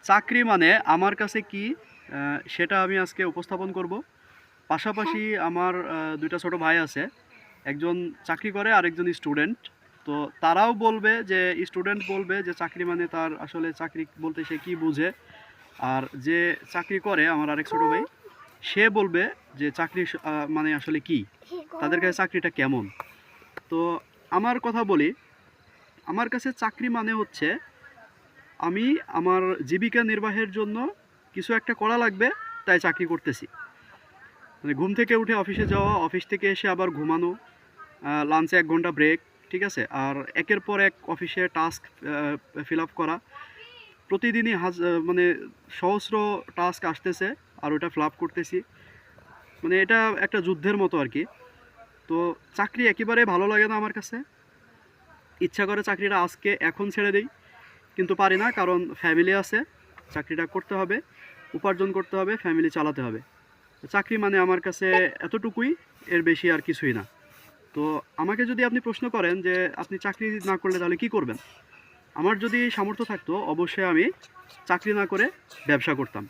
চাকরি মানে আমার কাছে কি সেটা আমি আজকে উপস্থাপন করব। পাশাপাশি আমার ২ টা ছোট ভাই আছে। একজন চাকরি করে আরেকজন স্টুডেন্ট। তো তারাও বলবে যে স্টুডেন্ট বলবে যে চাকরি মানে তার আসলে চাকরি বলতে সে কি বুঝে। আর যে চাকরি করে আমার আরেক ছোট ভাই সে বলবে যে চাকরি মানে আসলে কি? তাদের কাছে চাকরিটা কেমন? তো আমার কথা বলি, আমার কাছে চাকরি মানে হচ্ছে আমি আমার জীবিকা নির্বাহের জন্য কিছু একটা করা লাগবে, তাই চাকরি করতেছি। মানে ঘুম থেকে উঠে অফিসে যাওয়া, অফিস থেকে এসে আবার ঘুমানো, লাঞ্চে ১ ঘন্টা ব্রেক, ঠিক আছে? আর একের পর এক অফিসে টাস্ক ফিল আপ করা। প্রতিদিনই মানে সহস্র টাস্ক আসতেছে আর ওটা ফিল আপ করতেছি। মানে এটা একটা যুদ্ধের মতো আরকি। তো চাকরি একেবারে ভালো লাগে না আমার কাছে। ইচ্ছা করে চাকরিটা আজকে এখন ছেড়ে দেই। কিন্তু পারি না, কারণ ফ্যামিলি আছে, চাকরিটা করতে হবে, উপার্জন করতে হবে, ফ্যামিলি চালাতে হবে। তো চাকরি মানে আমার কাছে এতটুকুই, এর বেশি আর কিছুই না। তো আমাকে যদি আপনি প্রশ্ন করেন যে আপনি চাকরি না করলে তাহলে কি করবেন? আমার যদি সামর্থ্য থাকতো অবশ্যই আমি চাকরি না করে ব্যবসা করতাম।